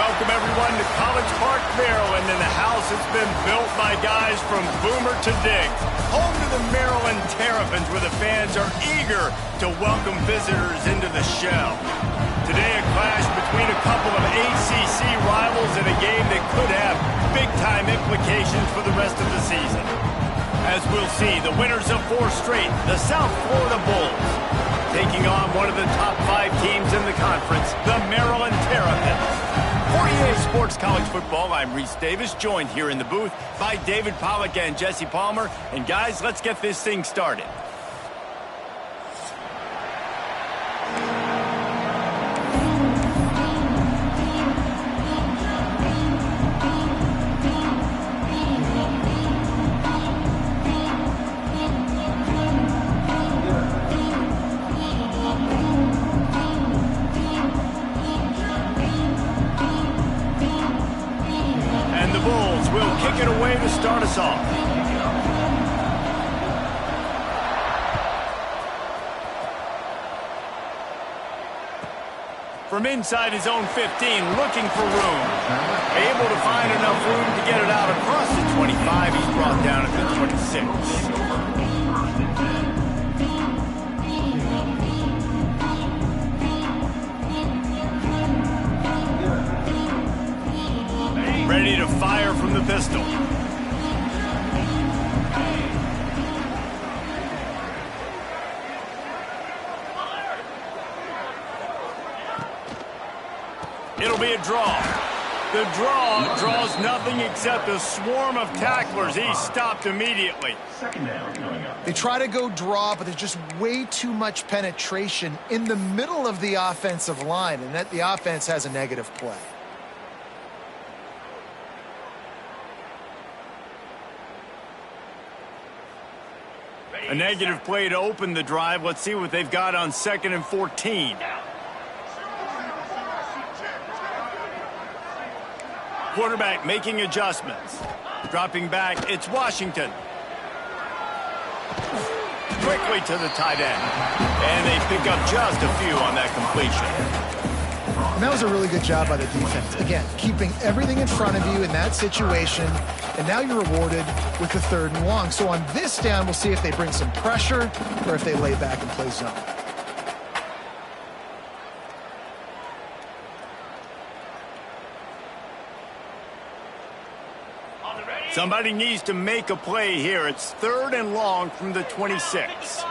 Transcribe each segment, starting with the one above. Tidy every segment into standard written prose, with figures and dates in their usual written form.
Welcome, everyone, to College Park, Maryland, and the house has been built by guys from Boomer to Diggs. Home to the Maryland Terrapins, where the fans are eager to welcome visitors into the shell. Today, a clash between a couple of ACC rivals in a game that could have big-time implications for the rest of the season. As we'll see, the winners of 4 straight, the South Florida Bulls, taking on one of the top 5 teams in the conference, the Maryland Terrapins. For EA Sports College Football, I'm Reese Davis, joined here in the booth by David Pollack and Jesse Palmer. And guys, let's get this thing started. Kick it away to start us off. From inside his own 15, looking for room. Able to find enough room to get it out across the 25. He's brought down at the 26. Ready to fire from the pistol. It'll be a draw. The draw draws nothing except a swarm of tacklers. He's stopped immediately. They try to go draw, but there's just way too much penetration in the middle of the offensive line, and that the offense has a negative play. A negative play to open the drive. Let's see what they've got on 2nd and 14. Quarterback making adjustments. Dropping back, it's Washington. Quickly to the tight end. And they pick up just a few on that completion. And that was a really good job by the defense. Again, keeping everything in front of you in that situation, and now you're rewarded with the 3rd and long. So on this down, we'll see if they bring some pressure or if they lay back and play zone. Somebody needs to make a play here. It's 3rd and long from the 26.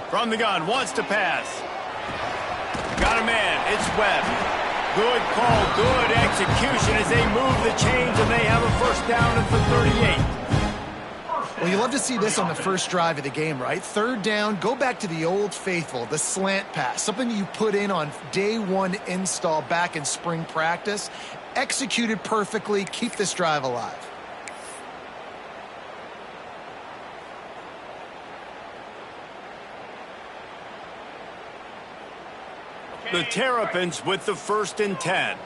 From the gun, wants to pass. Got a man, it's Webb. Good call, good execution as they move the chains and they have a first down at the 38. Well, you love to see this on the first drive of the game, right? 3rd down, go back to the old faithful, the slant pass, something you put in on day 1 install back in spring practice. Executed perfectly, keep this drive alive. The Terrapins with the 1st and 10.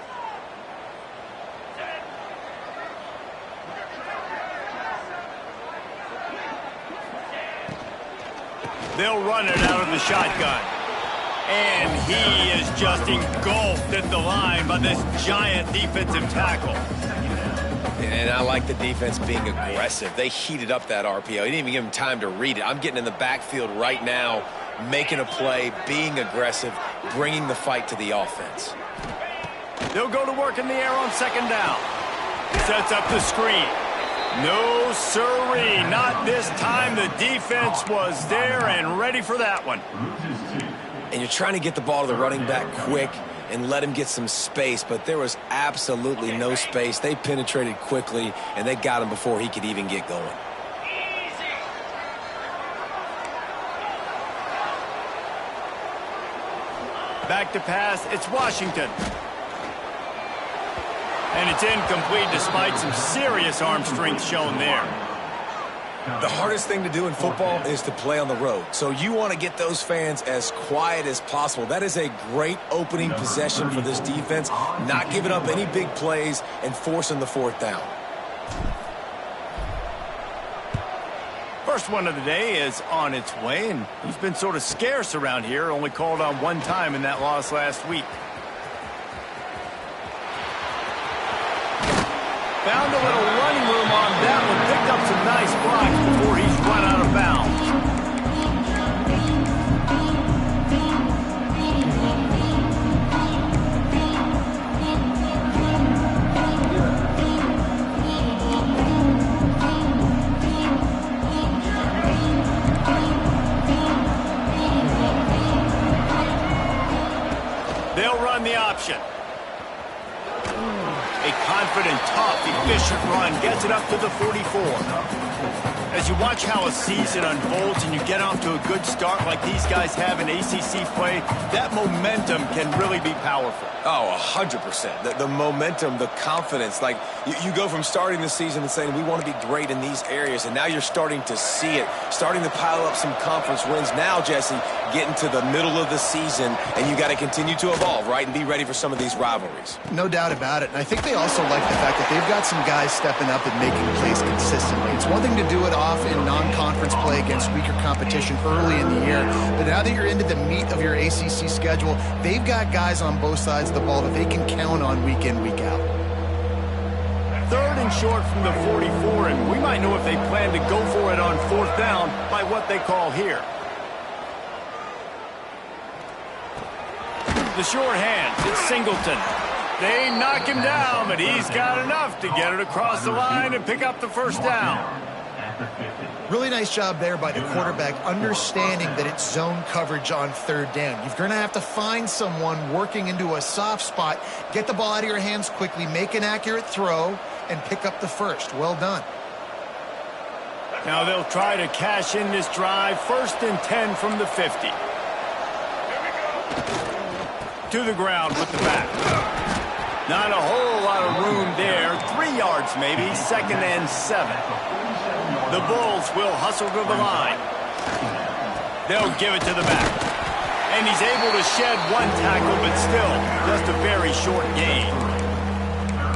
They'll run it out of the shotgun. And he is just engulfed at the line by this giant defensive tackle. And I like the defense being aggressive. They heated up that RPO. He didn't even give him time to read it. I'm getting in the backfield right now, making a play, being aggressive, bringing the fight to the offense. They'll go to work in the air on 2nd down. Sets up the screen. No sirree, not this time. The defense was there and ready for that one. And you're trying to get the ball to the running back quick and let him get some space, but there was absolutely no space. They penetrated quickly, and they got him before he could even get going. Back to pass, it's Washington. And it's incomplete despite some serious arm strength shown there. The hardest thing to do in football is to play on the road. So you want to get those fans as quiet as possible. That is a great opening possession for this defense, not giving up any big plays and forcing the 4th down. First one of the day is on its way, and he's been sort of scarce around here, only called on one time in that loss last week. Found a little running room on that one, picked up some nice blocks before he's run out of bounds. They'll run the option. A confident, tough, efficient run gets it up to the 44. As you watch how a season unfolds and you get off to a good start like these guys have in ACC play, that momentum can really be powerful. Oh, 100%. The momentum, the confidence. Like, you go from starting the season and saying, we want to be great in these areas, and now you're starting to see it, starting to pile up some conference wins. Now, Jesse, getting to the middle of the season, and you got to continue to evolve, right, and be ready for some of these rivalries. No doubt about it. And I think they also like the fact that they've got some guys stepping up and making plays consistently. It's one thing to do it off in non-conference play against weaker competition early in the year, but now that you're into the meat of your ACC schedule, they've got guys on both sides of the ball that they can count on week in, week out. Third and short from the 44, and we might know if they plan to go for it on fourth down by what they call here. The short hands, it's Singleton. They knock him down, but he's got enough to get it across the line and pick up the first down. Really nice job there by the quarterback, understanding that it's zone coverage on third down. You're going to have to find someone working into a soft spot, get the ball out of your hands quickly, make an accurate throw, and pick up the first. Well done. Now they'll try to cash in this drive. First and 10 from the 50. To the ground with the back. Not a whole lot of room there. 3 yards maybe. Second and 7. The Bulls will hustle to the line. They'll give it to the back. And he's able to shed one tackle, but still just a very short gain.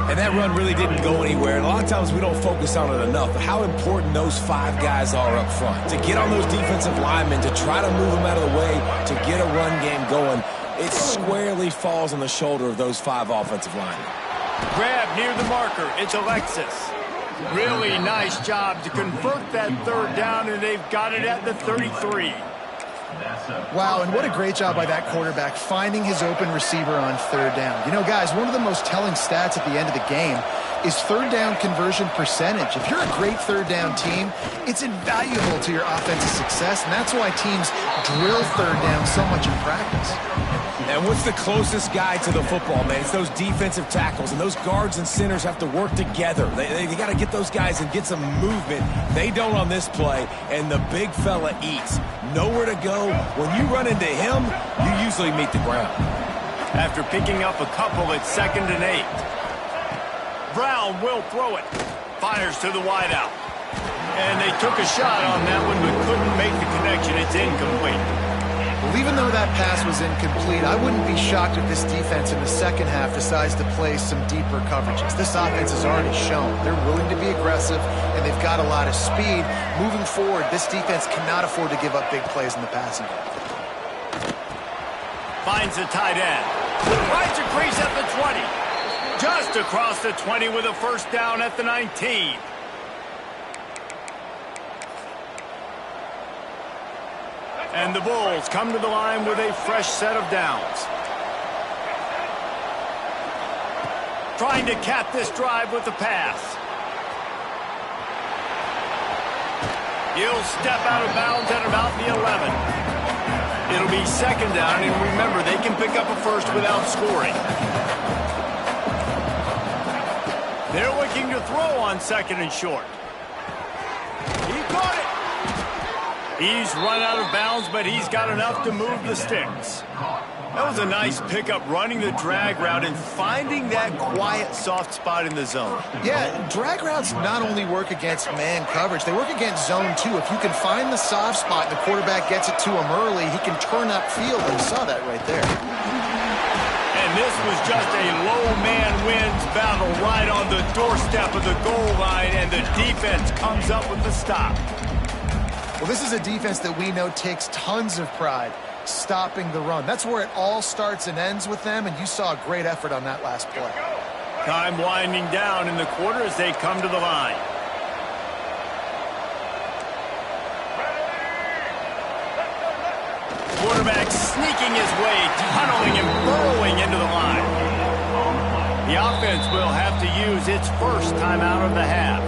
And that run really didn't go anywhere. And a lot of times we don't focus on it enough, but how important those 5 guys are up front. To get on those defensive linemen, to try to move them out of the way, to get a run game going, it squarely falls on the shoulder of those 5 offensive linemen. Grab near the marker. It's Alexis. Really nice job to convert that third down, and they've got it at the 33. Wow, and what a great job by that quarterback finding his open receiver on third down. You know, guys, one of the most telling stats at the end of the game is third down conversion percentage. If you're a great third down team, it's invaluable to your offensive success, and that's why teams drill third down so much in practice. And what's the closest guy to the football, man? It's those defensive tackles, and those guards and centers have to work together. They got to get those guys and get some movement. They don't on this play, and the big fella eats. Nowhere to go. When you run into him, you usually meet the ground. After picking up a couple, it's 2nd and 8. Brown will throw it. Fires to the wideout. And they took a shot on that one, but couldn't make the connection. It's incomplete. Well, even though that pass was incomplete, I wouldn't be shocked if this defense in the second half decides to play some deeper coverages. This offense has already shown they're willing to be aggressive, and they've got a lot of speed. Moving forward, this defense cannot afford to give up big plays in the passing game. Finds the tight end. Finds a crease at the 20. Just across the 20 with a first down at the 19. And the Bulls come to the line with a fresh set of downs. Trying to cap this drive with the pass. He'll step out of bounds at about the 11. It'll be 2nd down, and remember, they can pick up a first without scoring. They're looking to throw on 2nd and short. He caught it. He's run out of bounds, but he's got enough to move the sticks. That was a nice pickup, running the drag route and finding that quiet, soft spot in the zone. Yeah, drag routes not only work against man coverage, they work against zone too. If you can find the soft spot, the quarterback gets it to him early, he can turn upfield, and you saw that right there. And this was just a low man wins battle right on the doorstep of the goal line, and the defense comes up with the stop. Well, this is a defense that we know takes tons of pride stopping the run. That's where it all starts and ends with them, and you saw a great effort on that last play. Time winding down in the quarter as they come to the line. Quarterback sneaking his way, tunneling and burrowing into the line. The offense will have to use its first timeout of the half.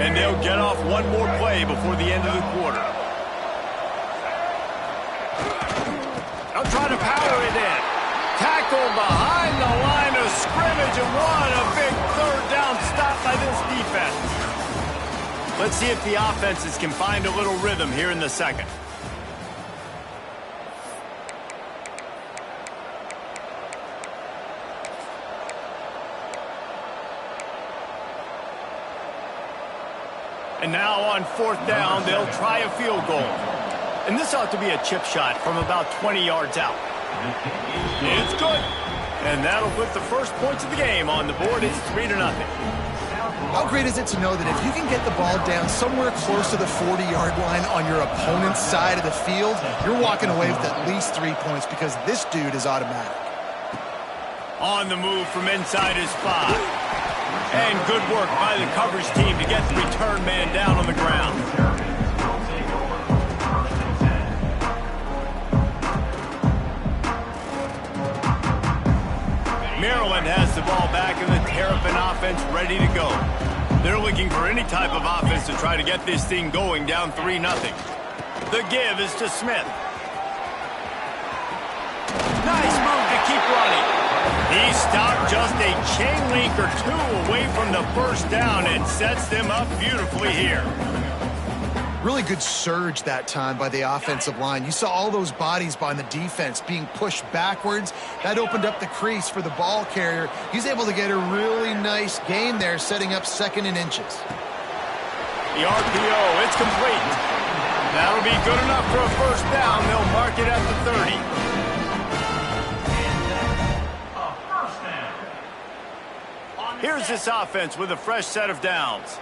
And they'll get off one more play before the end of the quarter. They'll try to power it in. Tackled behind the line of scrimmage, and what a big third down stop by this defense. Let's see if the offenses can find a little rhythm here in the second. And now on fourth down, they'll try a field goal. And this ought to be a chip shot from about 20 yards out. It's good. And that'll put the first points of the game on the board. It's 3-0. How great is it to know that if you can get the ball down somewhere close to the 40-yard line on your opponent's side of the field, you're walking away with at least 3 points because this dude is automatic. On the move from inside his 5. And good work by the coverage team to get the return man down on the ground. Maryland has the ball back and the Terrapin offense ready to go. They're looking for any type of offense to try to get this thing going down 3-0. The give is to Smith. Nice move to keep running. He stopped just a chain link or two away from the first down and sets them up beautifully here. Really good surge that time by the offensive line. You saw all those bodies behind the defense being pushed backwards. That opened up the crease for the ball carrier. He's able to get a really nice gain there, setting up 2nd and inches. The RPO, it's complete. That'll be good enough for a first down. They'll mark it at the 30. Here's this offense with a fresh set of downs.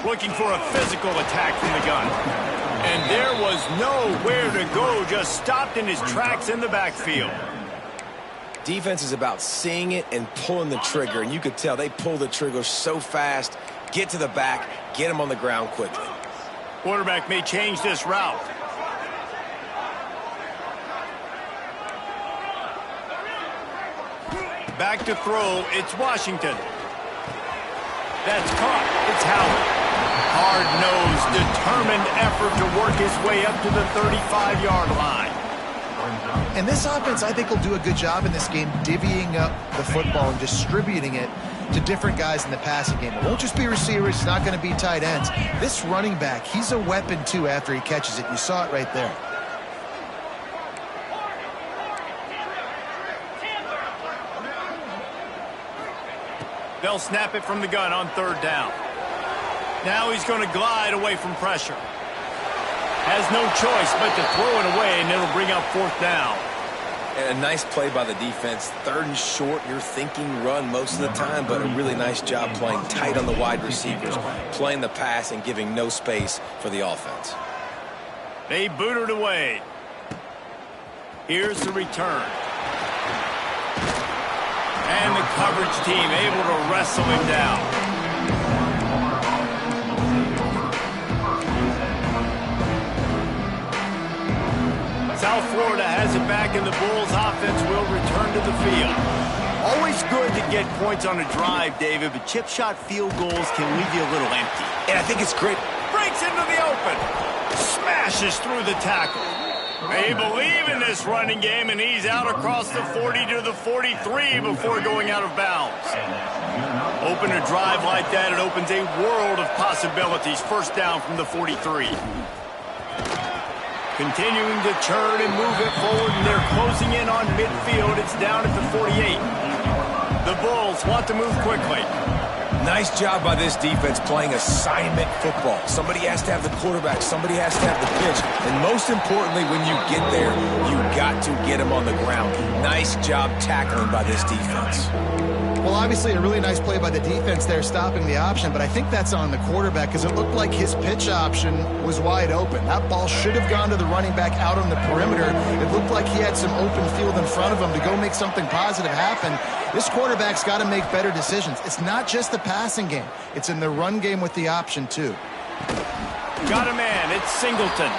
Looking for a physical attack from the gun. And there was nowhere to go, just stopped in his tracks in the backfield. Defense is about seeing it and pulling the trigger, and you could tell they pull the trigger so fast, get to the back, get him on the ground quickly. Quarterback may change this route. Back to throw, it's Washington. That's caught, it's Howard. Hard-nosed, determined effort to work his way up to the 35-yard line. And this offense, I think, will do a good job in this game divvying up the football and distributing it to different guys in the passing game. It won't just be receivers. It's not going to be tight ends. This running back, he's a weapon, too, after he catches it. You saw it right there. They'll snap it from the gun on third down. Now he's going to glide away from pressure. Has no choice but to throw it away, and it'll bring up fourth down. And a nice play by the defense. 3rd and short, you're thinking run most of the time, but a really nice job playing tight on the wide receivers, playing the pass and giving no space for the offense. They boot it away. Here's the return. And the coverage team able to wrestle him down. South Florida has it back, and the Bulls offense will return to the field. Always good to get points on a drive, David, but chip shot field goals can leave you a little empty. And I think it's great. Breaks into the open. Smashes through the tackle. They believe in this running game, and he's out across the 40 to the 43 before going out of bounds. Open a drive like that, it opens a world of possibilities. First down from the 43. Continuing to churn and move it forward, and they're closing in on midfield. It's down at the 48. The Bulls want to move quickly. Nice job by this defense playing assignment football. Somebody has to have the quarterback. Somebody has to have the pitch. And most importantly, when you get there, you got to get them on the ground. Nice job tackling by this defense. Well, obviously a really nice play by the defense there, stopping the option, but I think that's on the quarterback because it looked like his pitch option was wide open. That ball should have gone to the running back out on the perimeter. It looked like he had some open field in front of him to go make something positive happen. This quarterback's got to make better decisions. It's not just the passing game. It's in the run game with the option, too. Got a man. It's Singleton.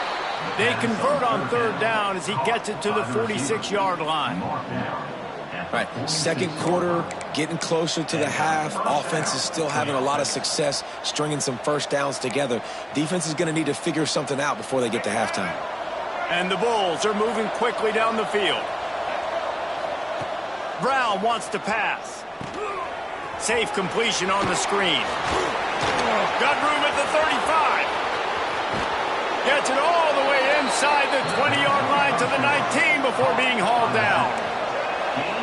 They convert on third down as he gets it to the 46-yard line. All right, second quarter, getting closer to the half. Offense is still having a lot of success stringing some first downs together. Defense is going to need to figure something out before they get to halftime. And the Bulls are moving quickly down the field. Brown wants to pass. Safe completion on the screen. Got room at the 35. Gets it all the way inside the 20-yard line to the 19 before being hauled down.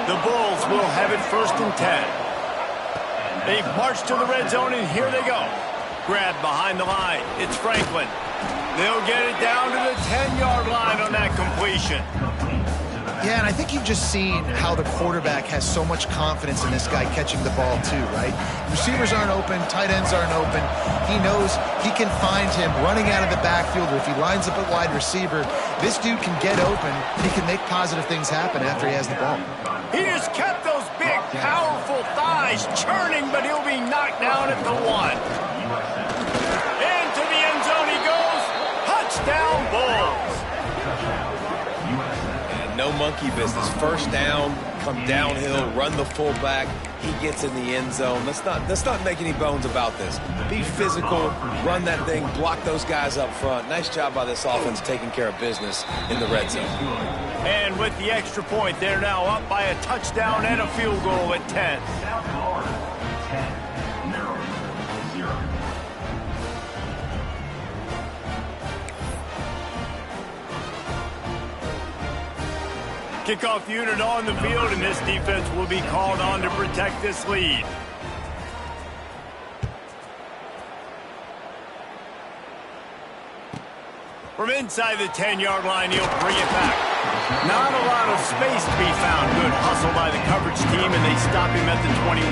The Bulls will have it 1st and 10. They've marched to the red zone, and here they go. Grab behind the line. It's Franklin. They'll get it down to the 10-yard line on that completion. Yeah, and I think you've just seen how the quarterback has so much confidence in this guy catching the ball too, right? Receivers aren't open, tight ends aren't open. He knows he can find him running out of the backfield, or if he lines up at wide receiver, this dude can get open. He can make positive things happen after he has the ball. He just kept those big, powerful thighs churning, but he'll be knocked down at the 1. Into the end zone he goes. Touchdown, Bulls. No monkey business. First down, come downhill, run the fullback. He gets in the end zone. Let's not make any bones about this. Be physical, run that thing, block those guys up front. Nice job by this offense taking care of business in the red zone. And with the extra point, they're now up by a touchdown and a field goal at 10. Kickoff unit on the field, and this defense will be called on to protect this lead. From inside the 10-yard line, he'll bring it back. Not a lot of space to be found. Good hustle by the coverage team, and they stop him at the 21.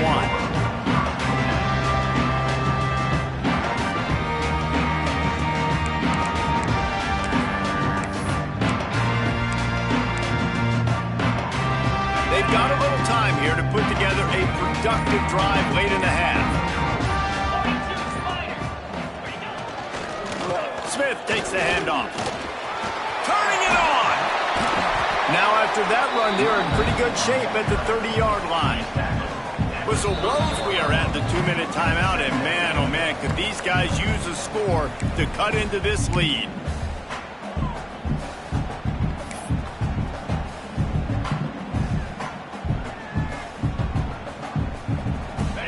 They've got a little time here to put together a productive drive late in the half. Smith takes the handoff. Turning it on! Now after that run, they're in pretty good shape at the 30-yard line. Whistle blows, we are at the 2-minute timeout, and man, oh man, could these guys use a score to cut into this lead.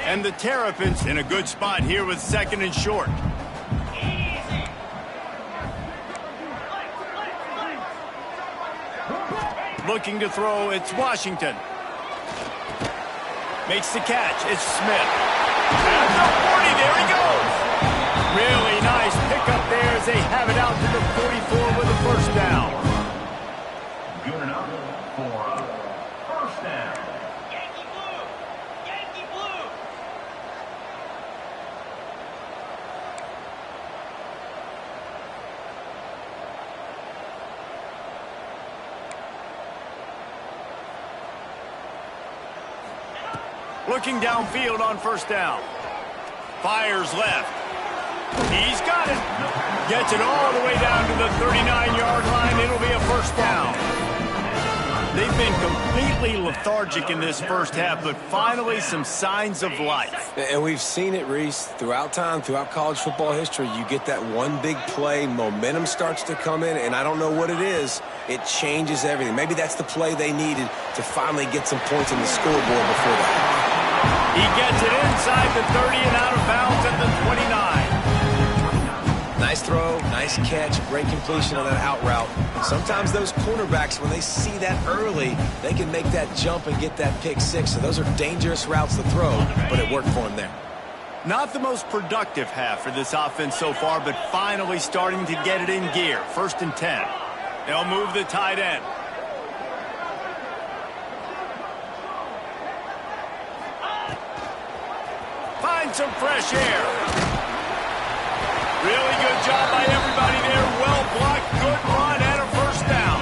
And the Terrapins in a good spot here with 2nd and short. Looking to throw, it's Washington. Makes the catch, it's Smith. At the 40, there he goes. Really nice pickup there as they have it out to the 44 with a first down. Good enough for a first down. Looking downfield on first down. Fires left. He's got it. Gets it all the way down to the 39-yard line. It'll be a first down. They've been completely lethargic in this first half, but finally some signs of life. And we've seen it, Reese, throughout time, throughout college football history. You get that one big play, momentum starts to come in, and I don't know what it is. It changes everything. Maybe that's the play they needed to finally get some points on the scoreboard before that. He gets it inside the 30 and out of bounds at the 29. Nice throw, nice catch, great completion on that out route. Sometimes those cornerbacks, when they see that early, they can make that jump and get that pick six. So those are dangerous routes to throw, but it worked for him there. Not the most productive half for this offense so far, but finally starting to get it in gear. 1st and 10. They'll move the tight end. Find some fresh air. Really good job by everybody there. Well blocked, good run, and a first down.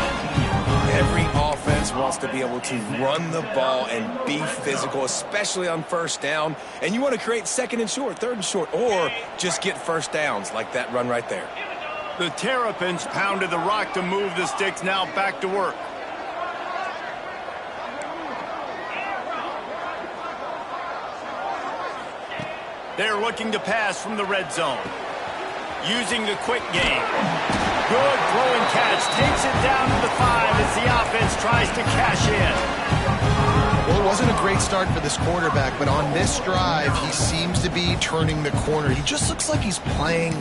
Every offense wants to be able to run the ball and be physical, especially on 1st down. And you want to create 2nd and short, 3rd and short, or just get first downs like that run right there. The Terrapins pounded the rock to move the sticks. Now back to work. They're looking to pass from the red zone. Using the quick game. Good throw and catch. Takes it down to the 5 as the offense tries to cash in. Well, it wasn't a great start for this quarterback, but on this drive, he seems to be turning the corner. He just looks like he's playing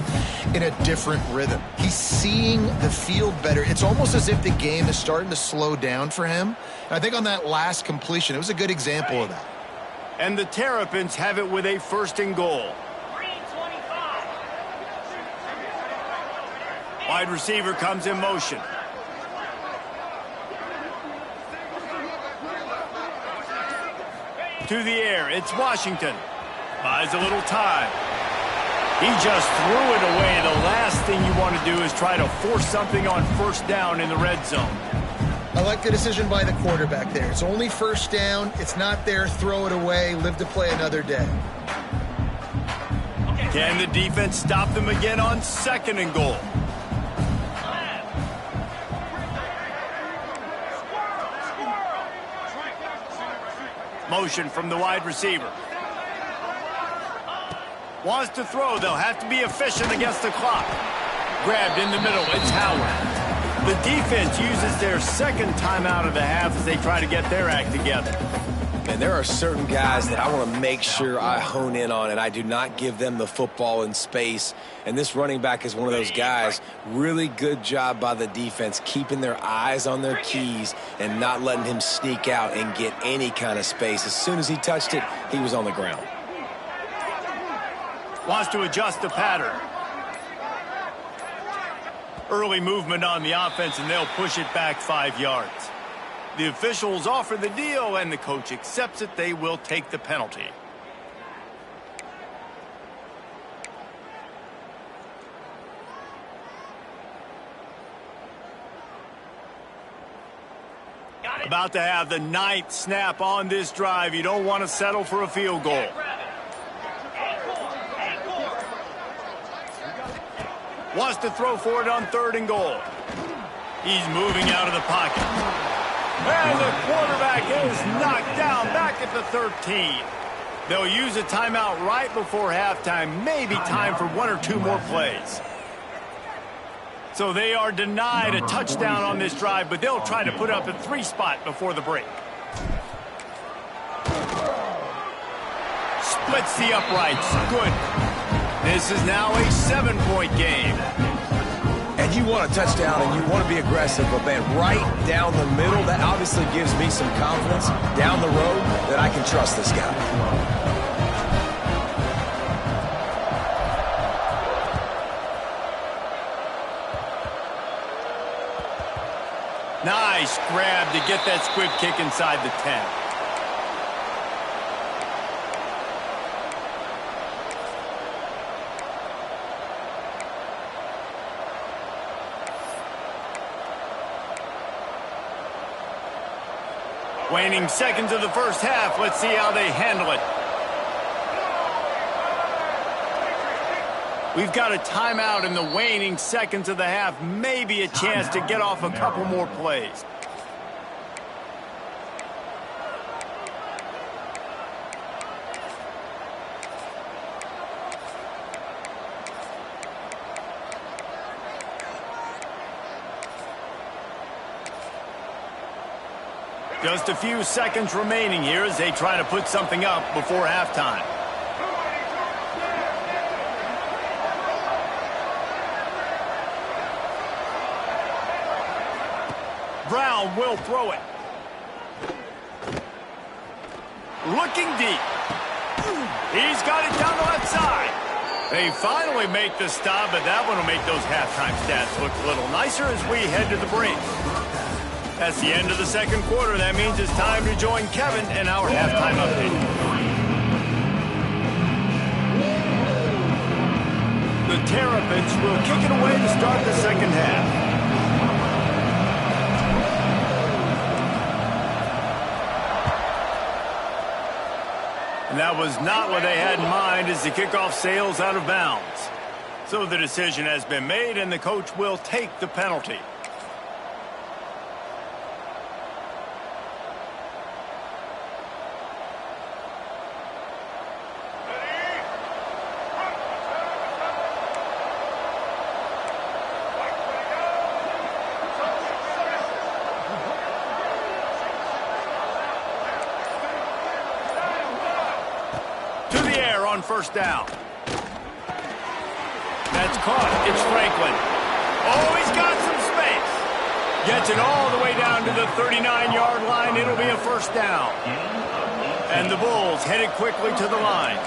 in a different rhythm. He's seeing the field better. It's almost as if the game is starting to slow down for him. And I think on that last completion, it was a good example of that. And the Terrapins have it with a 1st and goal. Wide receiver comes in motion. To the air, it's Washington. Buys a little time. He just threw it away. The last thing you want to do is try to force something on 1st down in the red zone. I like the decision by the quarterback there. It's only 1st down. It's not there. Throw it away. Live to play another day. Can the defense stop them again on 2nd and goal? Motion from the wide receiver. Wants to throw. They'll have to be efficient against the clock. Grabbed in the middle. It's Howard. The defense uses their 2nd timeout of the half as they try to get their act together. And there are certain guys that I want to make sure I hone in on, and I do not give them the football in space. And this running back is one of those guys. Really good job by the defense, keeping their eyes on their keys and not letting him sneak out and get any kind of space. As soon as he touched it, he was on the ground. Wants to adjust the pattern. Early movement on the offense, and they'll push it back 5 yards. The officials offer the deal, and the coach accepts it. They will take the penalty. About to have the 9th snap on this drive. You don't want to settle for a field goal. Wants to throw for it on 3rd and goal. He's moving out of the pocket. And the quarterback is knocked down back at the 13. They'll use a timeout right before halftime. Maybe time for 1 or 2 more plays. So they are denied a touchdown on this drive, but they'll try to put up a 3 spot before the break. Splits the uprights. Good. This is now a 7-point game. And you want a touchdown and you want to be aggressive, but man, right down the middle, that obviously gives me some confidence down the road that I can trust this guy. Nice grab to get that squib kick inside the 10. Waning seconds of the first half. Let's see how they handle it. We've got a timeout in the waning seconds of the half. Maybe a chance to get off a couple more plays. Just a few seconds remaining here as they try to put something up before halftime. Brown will throw it. Looking deep. He's got it down the left side. They finally make the stop, but that one will make those halftime stats look a little nicer as we head to the break. That's the end of the second quarter. That means it's time to join Kevin in our halftime update. The Terrapins will kick it away to start the second half. And that was not what they had in mind as the kickoff sails out of bounds. So the decision has been made, and the coach will take the penalty. On first down. That's caught. It's Franklin. Oh, he's got some space. Gets it all the way down to the 39-yard line. It'll be a first down. And the Bulls headed quickly to the line.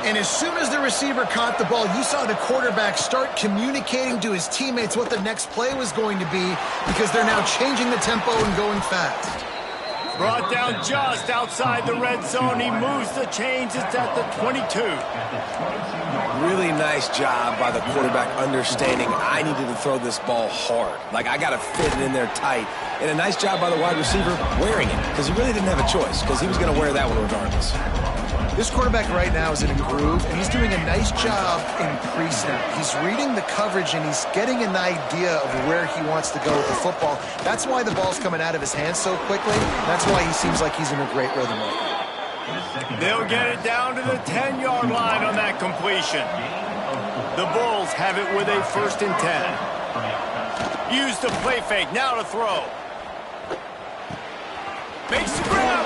And as soon as the receiver caught the ball, you saw the quarterback start communicating to his teammates what the next play was going to be, because they're now changing the tempo and going fast. Brought down just outside the red zone. He moves the chains. It's at the 22. Really nice job by the quarterback understanding I needed to throw this ball hard. Like, I got to fit it in there tight. And a nice job by the wide receiver wearing it, because he really didn't have a choice, because he was going to wear that one regardless. This quarterback right now is in a groove, and he's doing a nice job in pre-snap. He's reading the coverage, and he's getting an idea of where he wants to go with the football. That's why the ball's coming out of his hands so quickly. That's why he seems like he's in a great rhythm right now. They'll get it down to the 10-yard line on that completion. The Bulls have it with a 1st and 10. Use the play fake, now to throw. Makes the grab.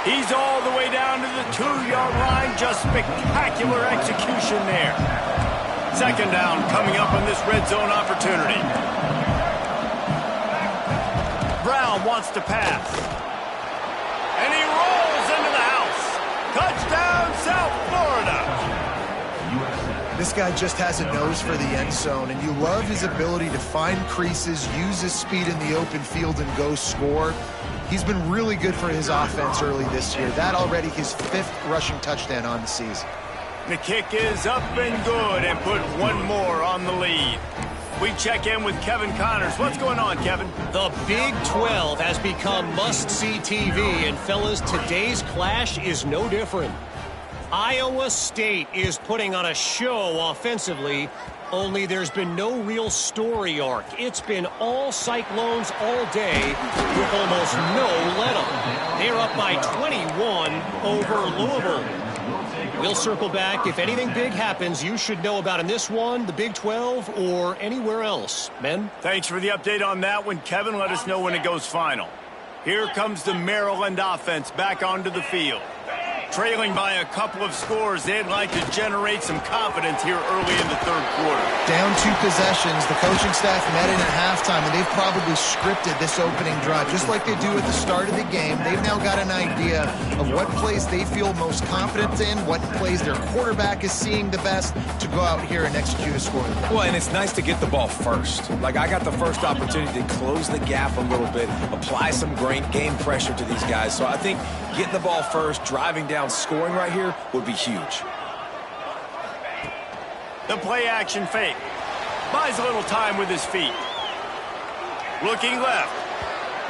He's all the way down to the 2-yard line. Just spectacular execution there. Second down coming up on this red zone opportunity. Brown wants to pass. And he rolls into the house. Touchdown, South Florida. This guy just has a nose for the end zone, and you love his ability to find creases, use his speed in the open field, and go score. He's been really good for his offense early this year. That already his 5th rushing touchdown on the season. The kick is up and good, and put one more on the lead. We check in with Kevin Connors. What's going on, Kevin? The Big 12 has become must-see TV, and fellas, today's clash is no different. Iowa State is putting on a show offensively, only there's been no real story arc. It's been all Cyclones all day with almost no let-up. They're up by 21 over Louisville. We'll circle back. If anything big happens, you should know about in this one, the Big 12, or anywhere else. Ben? Thanks for the update on that one, Kevin. Let us know when it goes final. Here comes the Maryland offense back onto the field. Trailing by a couple of scores, they'd like to generate some confidence here early in the third quarter. Down 2 possessions, the coaching staff met in at halftime, and they've probably scripted this opening drive. Just like they do at the start of the game, they've now got an idea of what plays they feel most confident in, what plays their quarterback is seeing the best to go out here and execute a score. Well, and it's nice to get the ball first. Like, I got the first opportunity to close the gap a little bit, apply some game pressure to these guys. So I think getting the ball first, driving down, scoring right here would be huge. The play action fake. Buys a little time with his feet. Looking left.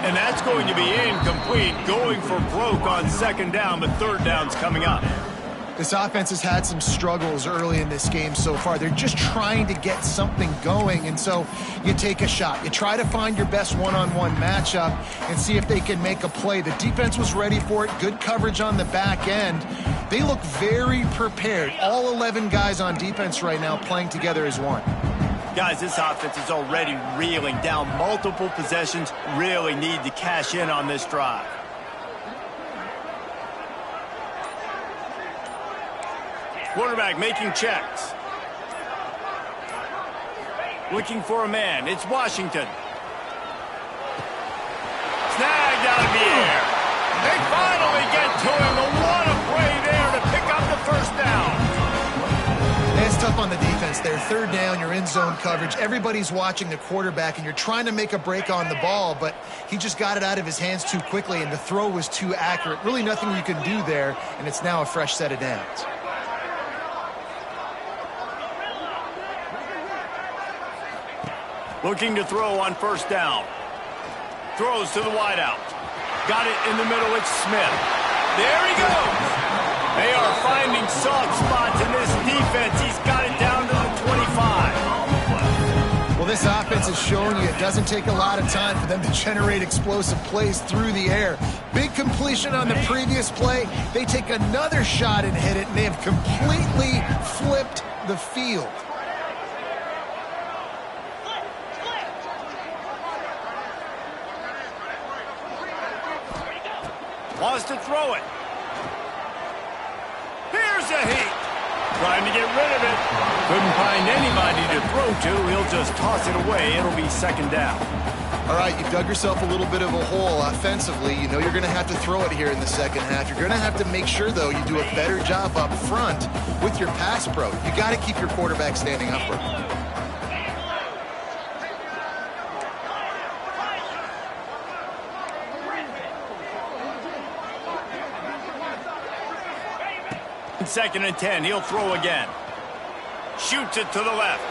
And that's going to be incomplete. Going for broke on second down, but third down's coming up. This offense has had some struggles early in this game so far. They're just trying to get something going, and so you take a shot. You try to find your best one-on-one matchup and see if they can make a play. The defense was ready for it. Good coverage on the back end. They look very prepared. All 11 guys on defense right now playing together as one. Guys, this offense is already reeling down multiple possessions. Really need to cash in on this drive. Quarterback making checks. Looking for a man. It's Washington. Snagged out of the air. They finally get to him. What a play there to pick up the first down. As tough on the defense there. Third down, you're in zone coverage. Everybody's watching the quarterback, and you're trying to make a break on the ball, but he just got it out of his hands too quickly, and the throw was too accurate. Really nothing you can do there, and it's now a fresh set of downs. Looking to throw on first down. Throws to the wideout. Got it in the middle. It's Smith. There he goes. They are finding soft spots in this defense. He's got it down to the 25. Well, this offense is showing you it doesn't take a lot of time for them to generate explosive plays through the air. Big completion on the previous play. They take another shot and hit it, and they have completely flipped the field. Wants to throw it. Here's a heat. Trying to get rid of it. Couldn't find anybody to throw to. He'll just toss it away. It'll be second down. All right, you dug yourself a little bit of a hole offensively. You know you're going to have to throw it here in the second half. You're going to have to make sure, though, you do a better job up front with your pass pro. You got to keep your quarterback standing upward. Second and 10, he'll throw again. Shoots it to the left.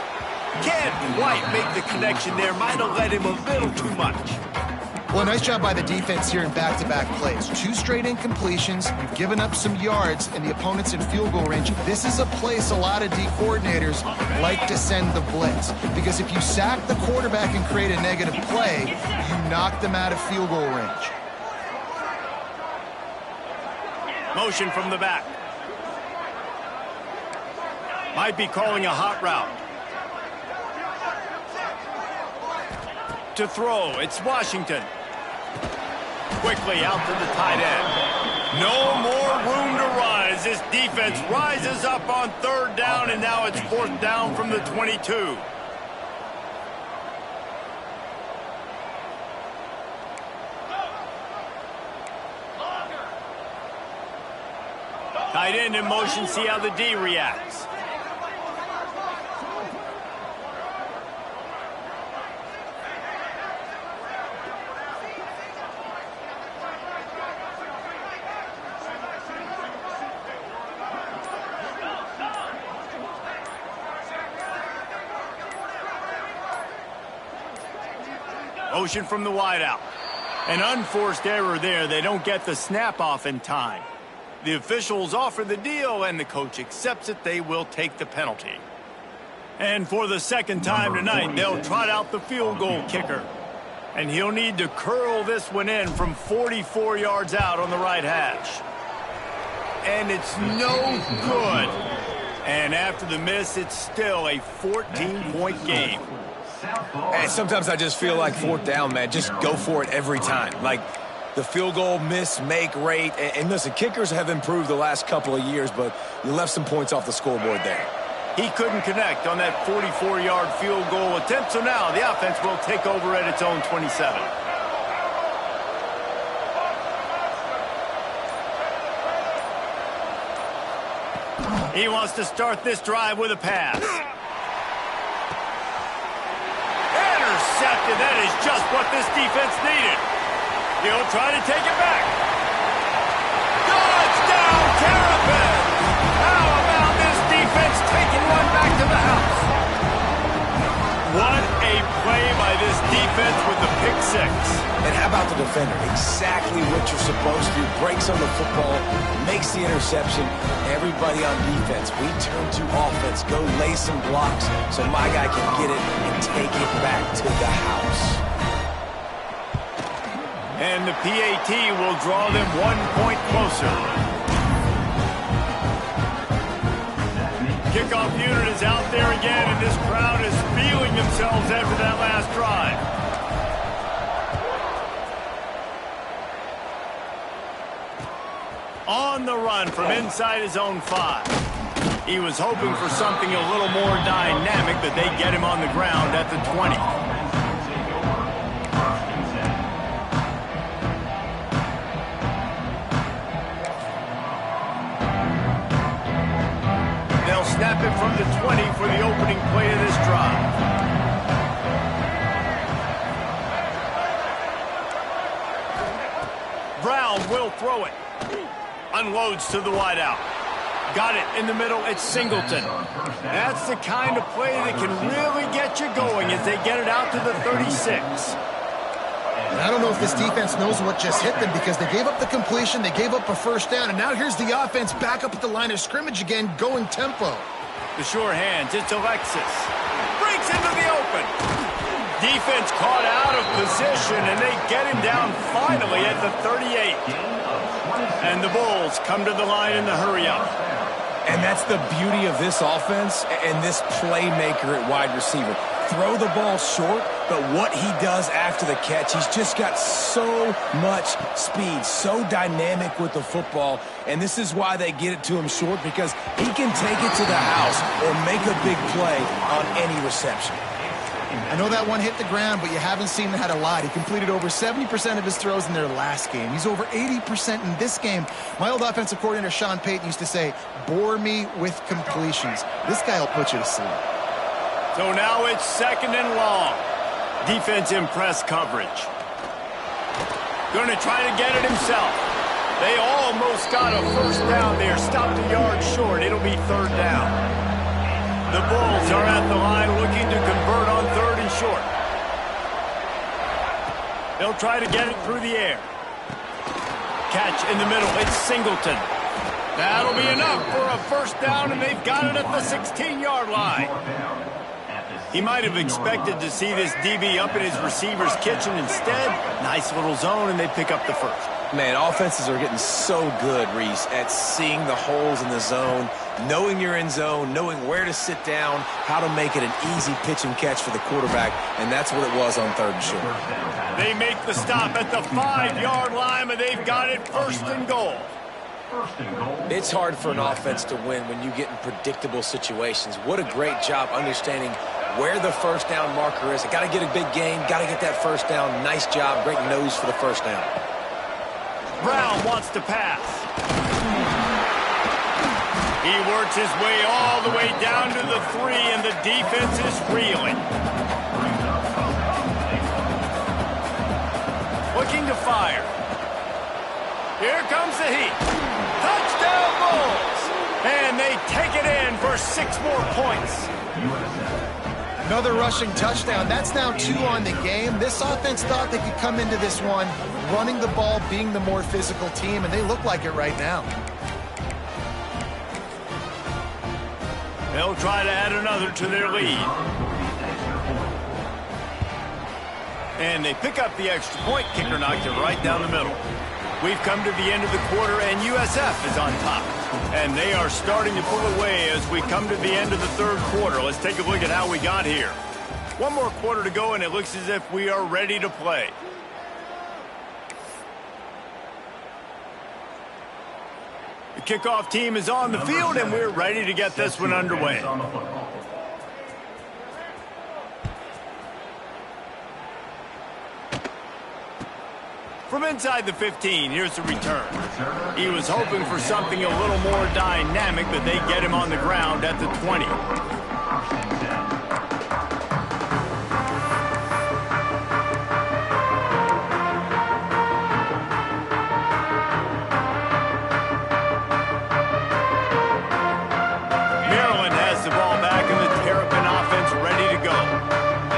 Can't quite make the connection there. Might have led him a little too much. Well, nice job by the defense here in back-to-back plays. 2 straight incompletions. You've given up some yards, and the opponent's in field goal range. This is a place a lot of D coordinators like to send the blitz, because if you sack the quarterback and create a negative play, you knock them out of field goal range. Motion from the back. Might be calling a hot route. To throw, it's Washington. Quickly out to the tight end. No more room to rise. This defense rises up on third down, and now it's fourth down from the 22. Tight end in motion, see how the D reacts. Motion from the wideout. An unforced error there. They don't get the snap off in time. The officials offer the deal, and the coach accepts it. They will take the penalty. And for the second time tonight, they'll trot out the field goal kicker. And he'll need to curl this one in from 44 yards out on the right hash. And it's no good. And after the miss, it's still a 14-point game. And sometimes I just feel like fourth down, man, just go for it every time. Like the field goal miss, make rate. And listen, kickers have improved the last couple of years, but you left some points off the scoreboard there. He couldn't connect on that 44-yard field goal attempt, so now the offense will take over at its own 27. He wants to start this drive with a pass. Intercepted. That is just what this defense needed. He'll try to take it back. Touchdown, Terrapin! How about this defense taking one back to the house? What a play by this defense with the pick six. And how about the defender? Exactly what you're supposed to do. Breaks on the football, makes the interception. Everybody on defense, we turn to offense. Go lay some blocks so my guy can get it and take it back to the house. And the PAT will draw them 1 point closer. Kickoff unit is out there again, and this crowd is feeling themselves after that last drive. On the run from inside his own 5. He was hoping for something a little more dynamic, but they get him on the ground at the 20. snap it from the 20 for the opening play of this drive. Brown will throw it. Unloads to the wideout. Got it in the middle. It's Singleton. That's the kind of play that can really get you going as they get it out to the 36. And I don't know if this defense knows what just hit them because they gave up the completion, they gave up a first down, and now here's the offense back up at the line of scrimmage again, going tempo. The sure hands, it's Alexis. Breaks into the open. Defense caught out of position, and they get him down finally at the 38. And the Bulls come to the line in the hurry-up. And that's the beauty of this offense and this playmaker at wide receiver. Throw the ball short, but what he does after the catch, he's just got so much speed, so dynamic with the football, and this is why they get it to him short, because he can take it to the house or make a big play on any reception. I know that one hit the ground, but you haven't seen him had a lot. He completed over 70% of his throws in their last game. He's over 80% in this game. My old offensive coordinator, Sean Payton, used to say, bore me with completions. This guy will put you to sleep. So now it's second and long. Defense in press coverage. Going to try to get it himself. They almost got a first down there. Stopped a yard short. It'll be third down. The Bulls are at the line looking to convert on third and short. They'll try to get it through the air. Catch in the middle. It's Singleton. That'll be enough for a first down, and they've got it at the 16-yard line. He might have expected to see this DB up in his receiver's kitchen. Instead, nice little zone, and they pick up the first. Man, offenses are getting so good, Reese, at seeing the holes in the zone, knowing you're in zone, knowing where to sit down, how to make it an easy pitch and catch for the quarterback, and that's what it was on third and short. They make the stop at the 5-yard line, and they've got it first and goal. It's hard for an offense to win when you get in predictable situations. What a great job understanding where the first down marker is. Got to get a big gain, got to get that first down. Nice job, great nose for the first down. Brown wants to pass. He works his way all the way down to the 3, and the defense is reeling. Looking to fire. Here comes the heat. Touchdown Bulls! And they take it in for 6 more points. Another rushing touchdown. That's now 2 on the game. This offense thought they could come into this one running the ball, being the more physical team, and they look like it right now. They'll try to add another to their lead. And they pick up the extra point. Kicker knocked it right down the middle. We've come to the end of the quarter, and USF is on top. And they are starting to pull away as we come to the end of the third quarter. Let's take a look at how we got here. 1 more quarter to go, and it looks as if we are ready to play. The kickoff team is on the field, and we're ready to get this one underway. From inside the 15, here's the return. He was hoping for something a little more dynamic, but they get him on the ground at the 20. Maryland has the ball back, and the Terrapin offense ready to go.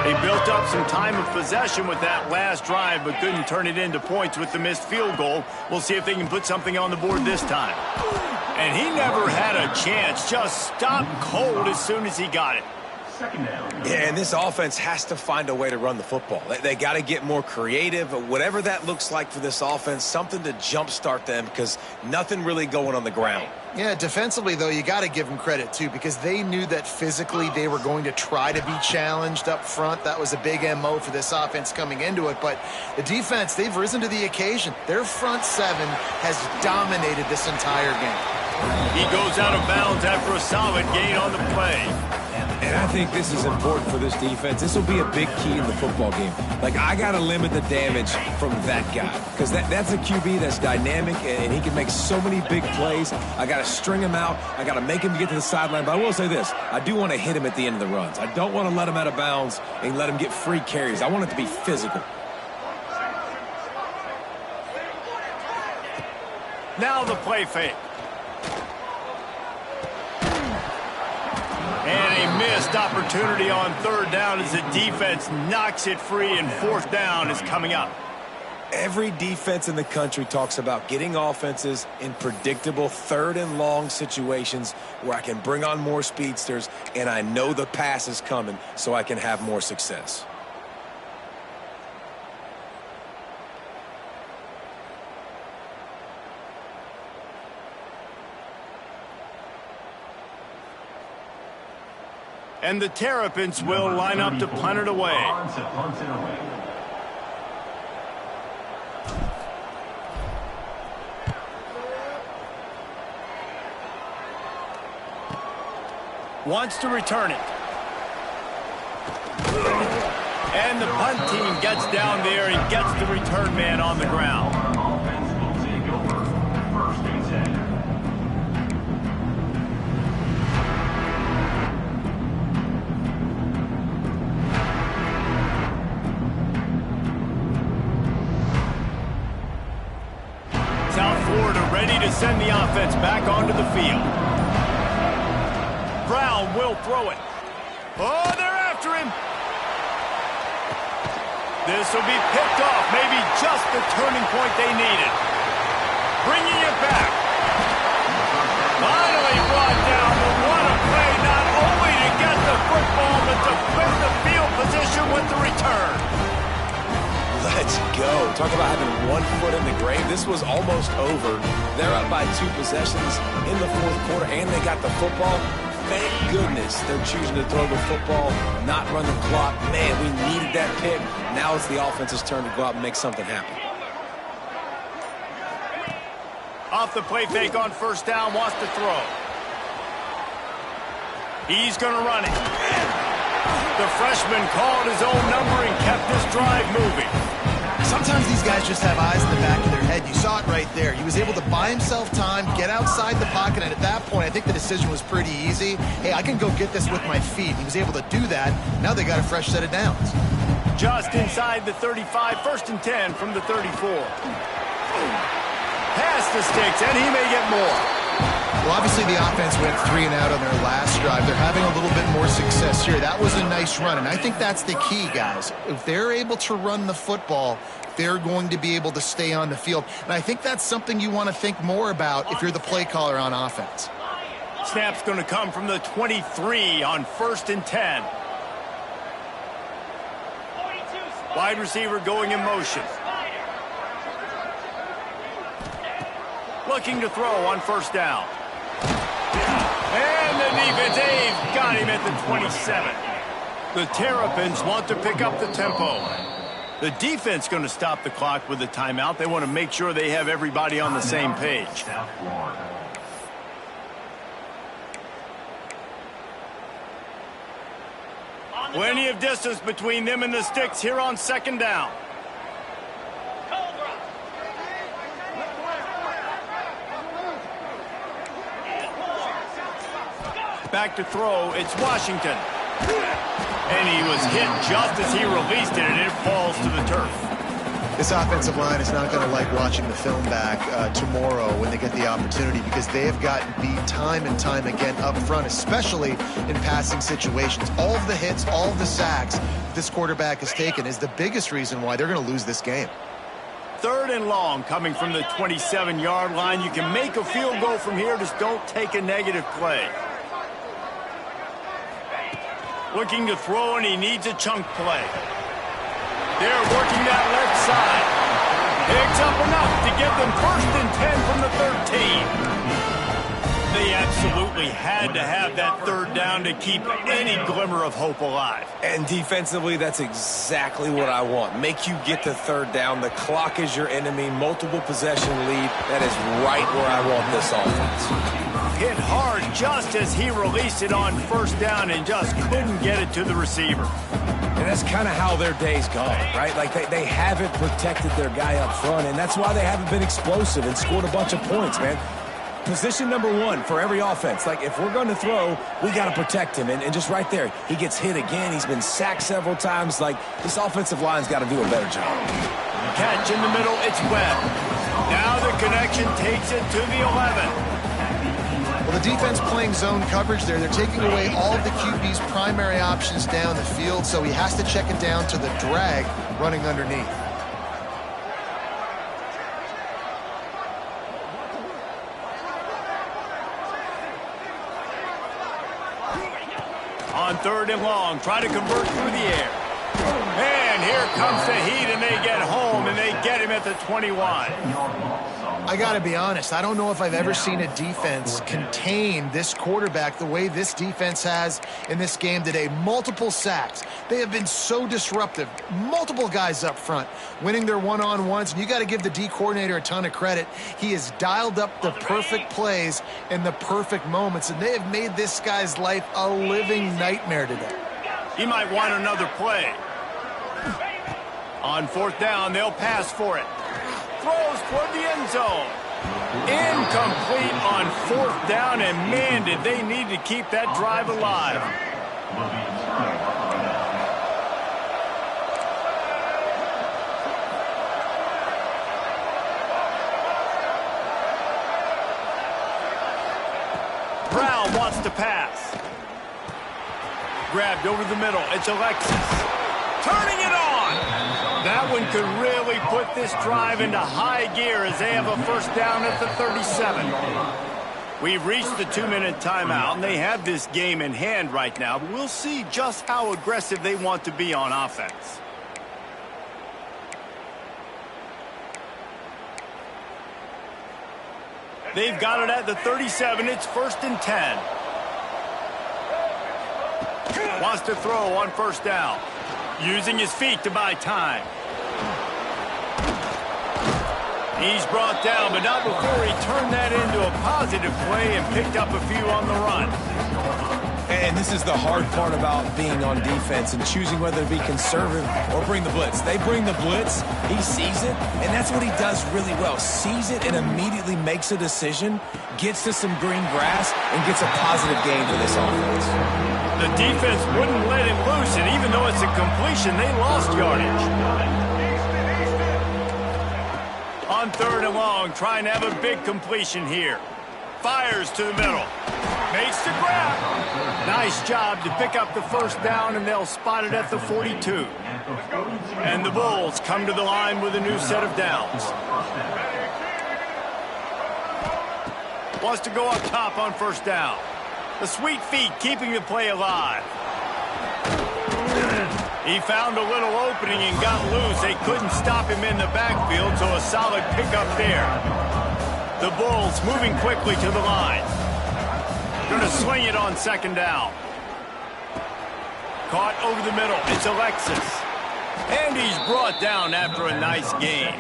They built up some time of possession with that last drive, but couldn't turn it into points with the missed field goal. We'll see if they can put something on the board this time. And he never had a chance, just stopped cold as soon as he got it. Yeah, and this offense has to find a way to run the football. They got to get more creative, whatever that looks like for this offense, something to jumpstart them, because nothing really going on the ground. Yeah, defensively, though, you got to give them credit, too, because they knew that physically they were going to try to be challenged up front. That was a big MO for this offense coming into it. But the defense, they've risen to the occasion. Their front 7 has dominated this entire game. He goes out of bounds after a solid gain on the play. And I think this is important for this defense. This will be a big key in the football game. Like, I got to limit the damage from that guy because that's a QB that's dynamic and he can make so many big plays. I got to string him out. I got to make him get to the sideline. But I will say this. I do want to hit him at the end of the runs. I don't want to let him out of bounds and let him get free carries. I want it to be physical. Now the play fake. And a missed opportunity on third down as the defense knocks it free, and fourth down is coming up. Every defense in the country talks about getting offenses in predictable third and long situations where I can bring on more speedsters and I know the pass is coming so I can have more success. And the Terrapins will line up to punt it away. Wants to return it. And the punt team gets down there and gets the return man on the ground. Ready to send the offense back onto the field. Brown will throw it. Oh, they're after him. This will be picked off. Maybe just the turning point they needed. Bringing it back. Finally brought down. But what a play, not only to get the football, but to win the field position with the return. Let's go. Talk about having one foot in the grave. This was almost over. They're up by 2 possessions in the fourth quarter, and they got the football. Thank goodness they're choosing to throw the football, not run the clock. Man, we needed that pick. Now it's the offense's turn to go out and make something happen. Off the play fake on first down, wants to throw. He's going to run it. The freshman called his own number and kept this drive moving. Sometimes these guys just have eyes in the back of their head. You saw it right there. He was able to buy himself time, get outside the pocket, and at that point, I think the decision was pretty easy. Hey, I can go get this with my feet. He was able to do that. Now they got a fresh set of downs. Just inside the 35, 1st and 10 from the 34. Pass the sticks, and he may get more. Well, obviously the offense went 3 and out on their last drive. They're having a little bit more success here. That was a nice run, and I think that's the key, guys. If they're able to run the football, they're going to be able to stay on the field. And I think that's something you want to think more about if you're the play caller on offense. Snap's going to come from the 23 on 1st and 10. Wide receiver going in motion. Looking to throw on first down. And the defense, they've got him at the 27. The Terrapins want to pick up the tempo. The defense going to stop the clock with a timeout. They want to make sure they have everybody on the same page. Plenty of distance between them and the sticks here on 2nd down. Back to throw, it's Washington. And he was hit just as he released it, and it falls to the turf. This offensive line is not going to like watching the film back tomorrow when they get the opportunity, because they have gotten beat time and time again up front, especially in passing situations. All of the hits, all of the sacks this quarterback has taken is the biggest reason why they're going to lose this game. 3rd and long coming from the 27-yard line. You can make a field goal from here, just don't take a negative play. Looking to throw, and he needs a chunk play. They're working that left side. Picks up enough to get them 1st and 10 from the 13. They absolutely absolutely had to have that third down to keep any glimmer of hope alive. And defensively, that's exactly what I want. Make you get the third down. The clock is your enemy. Multiple possession lead. That is right where I want this offense. Hit hard just as he released it on first down and just couldn't get it to the receiver. And that's kind of how their day's gone, right? Like they haven't protected their guy up front, and that's why they haven't been explosive and scored a bunch of points, man. Position number one for every offense. Like, if we're going to throw, we got to protect him. And just right there, he gets hit again. He's been sacked several times. Like, this offensive line's got to do a better job. Catch in the middle, it's Webb. Now the connection takes it to the 11. Well, the defense playing zone coverage there. They're taking away all of the QB's primary options down the field, so he has to check it down to the drag running underneath. On third and long, try to convert through the air. And here comes the heat, and they get home, and they get him at the 21. I got to be honest, I don't know if I've ever seen a defense contain this quarterback the way this defense has in this game today. Multiple sacks. They have been so disruptive. Multiple guys up front winning their one-on-ones, and you got to give the D coordinator a ton of credit. He has dialed up the perfect plays in the perfect moments, and they have made this guy's life a living nightmare today. He might want another play. On fourth down, they'll pass for it. Throws toward the end zone. Incomplete on fourth down, and man, did they need to keep that drive alive. Brown wants to pass. Grabbed over the middle. It's Alexis. Turning it on. That one could really put this drive into high gear as they have a first down at the 37. We've reached the 2-minute timeout, and they have this game in hand right now. But we'll see just how aggressive they want to be on offense. They've got it at the 37. It's first and 10. Wants to throw on first down. Using his feet to buy time. He's brought down, but not before he turned that into a positive play and picked up a few on the run. And this is the hard part about being on defense and choosing whether to be conservative or bring the blitz. They bring the blitz, he sees it, and that's what he does really well. Sees it and immediately makes a decision, gets to some green grass, and gets a positive gain for this offense. The defense wouldn't let him loose, and even though it's a completion, they lost yardage. On third and long, trying to have a big completion here. Fires to the middle. Makes the grab. Nice job to pick up the first down, and they'll spot it at the 42. And the Bulls come to the line with a new set of downs. Wants to go up top on first down. The sweet feet keeping the play alive. He found a little opening and got loose. They couldn't stop him in the backfield, so a solid pickup there. The Bulls moving quickly to the line. Going to swing it on second down. Caught over the middle. It's Alexis. And he's brought down after a nice gain.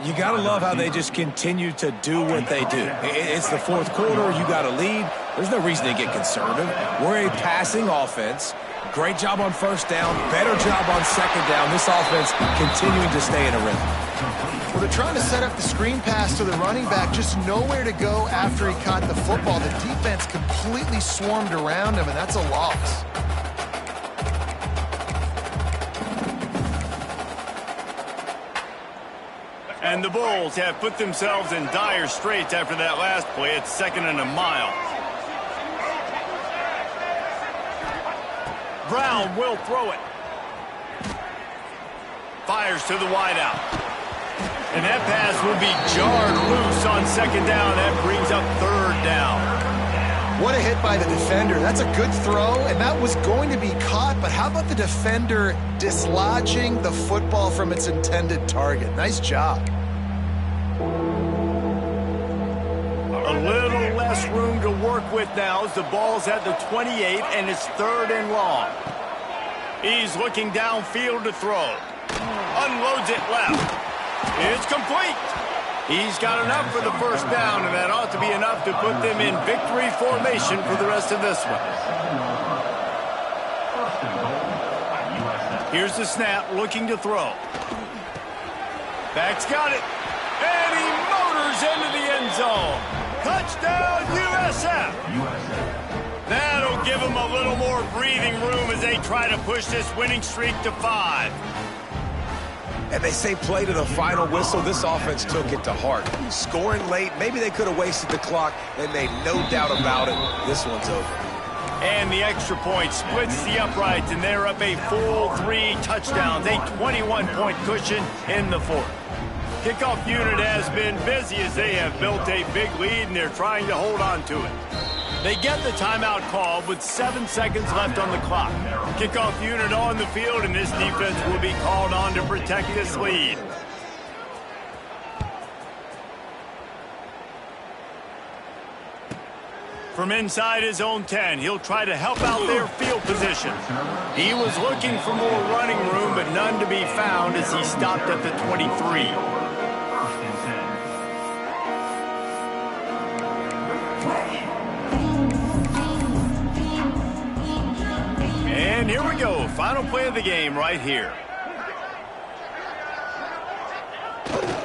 You got to love how they just continue to do what they do. It's the fourth quarter. You got a lead. There's no reason to get conservative. We're a passing offense. Great job on first down. Better job on second down. This offense continuing to stay in a rhythm. Well, they're trying to set up the screen pass to the running back. Just nowhere to go after he caught the football. The defense completely swarmed around him, and that's a loss. And the Bulls have put themselves in dire straits after that last play. It's second and a mile. Brown will throw it. Fires to the wideout. And that pass will be jarred loose on second down. That brings up third down. What a hit by the defender. That's a good throw, and that was going to be caught, but how about the defender dislodging the football from its intended target? Nice job. A little less less room to work with now as the ball's at the 28 and it's 3rd and long. He's looking downfield to throw. Unloads it left. It's complete. He's got enough for the first down, and that ought to be enough to put them in victory formation for the rest of this one. Here's the snap, looking to throw. Back's got it. And he motors into the end zone. Touchdown, USF. That'll give them a little more breathing room as they try to push this winning streak to 5. And they say play to the final whistle. This offense took it to heart. Scoring late, maybe they could have wasted the clock. They made no doubt about it. This one's over. And the extra point splits the uprights, and they're up a full 3 touchdowns, a 21-point cushion in the 4th. Kickoff unit has been busy as they have built a big lead, and they're trying to hold on to it. They get the timeout called with 7 seconds left on the clock. Kickoff unit on the field, and this defense will be called on to protect this lead. From inside his own 10, he'll try to help out their field position. He was looking for more running room, but none to be found as he stopped at the 23. And here we go, final play of the game right here.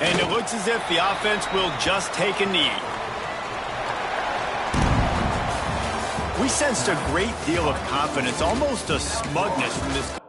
And it looks as if the offense will just take a knee. We sensed a great deal of confidence, almost a smugness from this